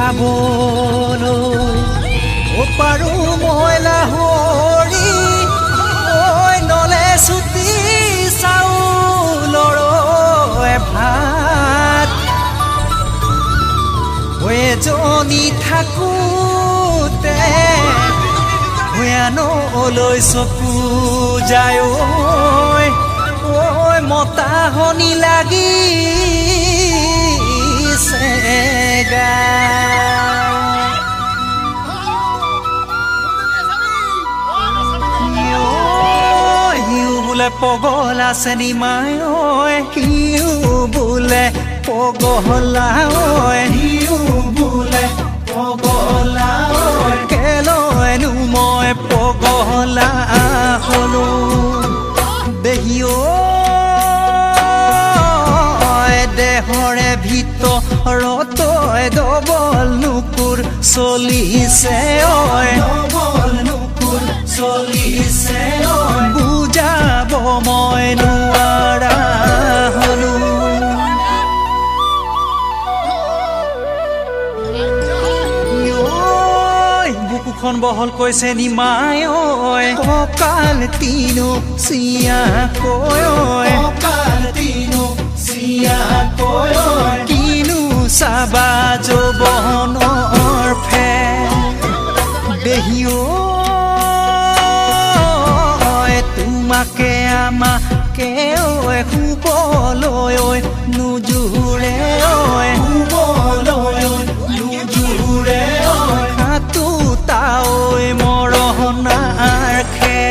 খাবলৈ ও পাৰো মইলা হৰি ঐ নলে চুটি চাউলৰ ভাত এজনী থাকোঁতে ভয়ানলৈ চকু যায় ঐ মতা শনি লাগিছে গা সিও বোলে পগলা চেনি মাই সিও বোলে পগলা সিও বোলে পগলা কেলৈনো মই পগলা হলো দেহিও দেহৰে ভিতৰত ডবল নুকুৰ চলিছে ডবল নুকুৰ চলিছে বুজাব মই নোৱাৰা হলো বুকুখন বহল কৈছে নিমাই কঁকাল তিনো চিয়াকৈ কঁকাল তিনো চিয়াকৈ কিনো চাবা যৌৱনৰ ফে দেহিও তোমাকে আমাকে শুবলৈ নোজোৰে শুবলৈ নোজোৰে হাতো তাও মৰহনাৰ খে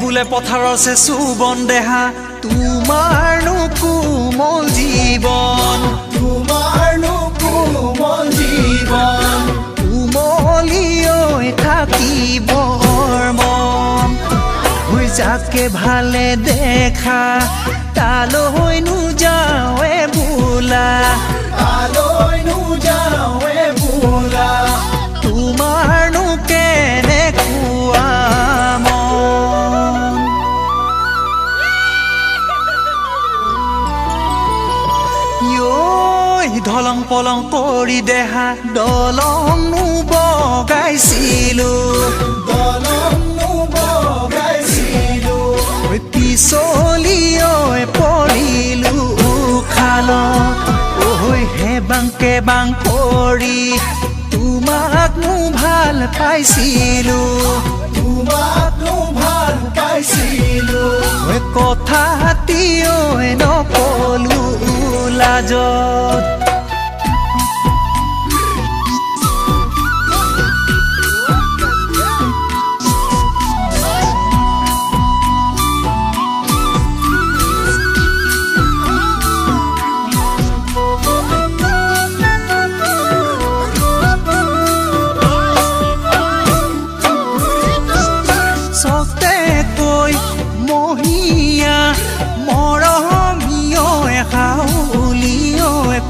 বোলে পথাৰৰ চেচু বন দেহা তোমাৰনো কোমল জীৱন তোমাৰনো কোমল জীৱন কোমলিয়ৈ থাকিবৰ মন হৈ যাকে ভালে দেখা তালৈ নোযাৱে বোলা তালৈ নোযাৱে বোলা তোমাৰনো কেনেকুৱা ধলং পলং কৰি দেহা দলং বগাইছিলো দলং বগাইছিলো পিছলিয়ৈ পৰিলো খালত হেবাং কেবাং কৰি তোমাকনো ভাল পাইছিলো তোমাকনো ভাল পাইছিলো কথা হাতীয়ৈ নকলো লাজত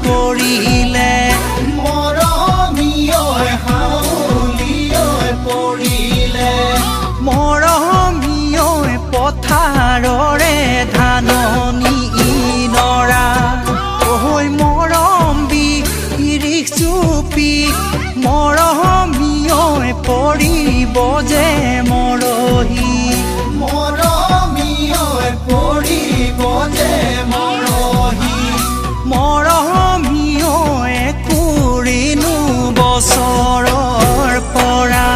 পৰিলে মৰমিয়ৈ হাউলিয়ৈ পৰিলে মৰমিয়ৈ পথাৰৰে ধাননি নৰা মৰম বিৰিখ চুপি মৰমিয়ৈ পৰিব যে মৰহি মৰমিয়ৈ পৰিব যে মৰহি মৰমিয়ৈ কৰিনো বছৰৰ পৰা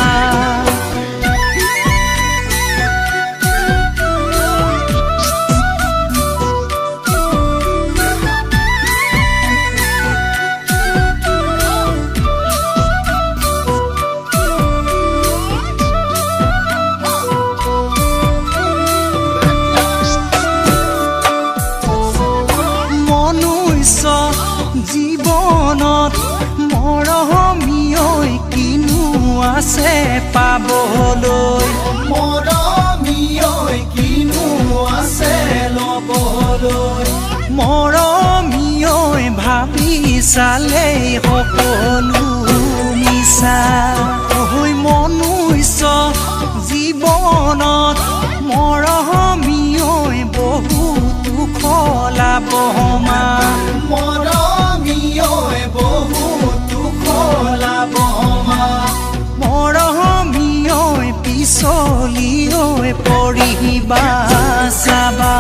জীৱনত মৰমিয়ৈ কিনো আছে পাবলৈ মৰমিয়ৈ কিনো আছে ল'বলৈ মৰমীয়ৈ ভাবি চালে সকলো মিছা হৈ মনুষ্য জীৱনত মৰমীয়ৈ বহুতো খলাব মান মৰমীয়ৈ বহুতো খলাব মান মৰমীয়ৈ পিছলিয়ৈ পৰিবা চাবা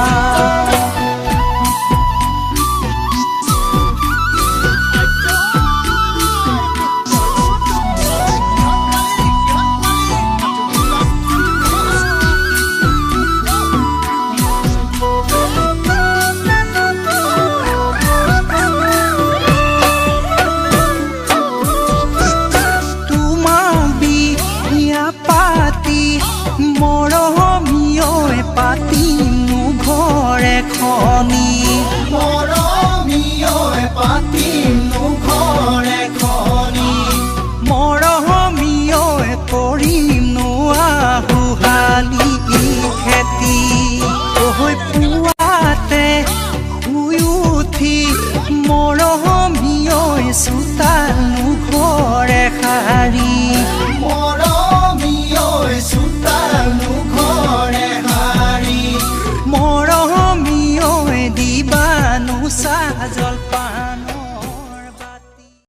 মৰমীয়ৈ পাতিনো ঘৰ এখনি মৰমীয়ৈ পাতিনো ঘৰ এখনি মৰমীয়ৈ কৰিমনো আহুশালি খেতি পুৱাতে শুই উঠি মৰমীয়ৈ চোতালনো ঘৰ এশাৰী মৰমীয়ৈ চোতালনো ঘৰ এশাৰী মৰমীয়ৈ দিবানো চাহ জলপান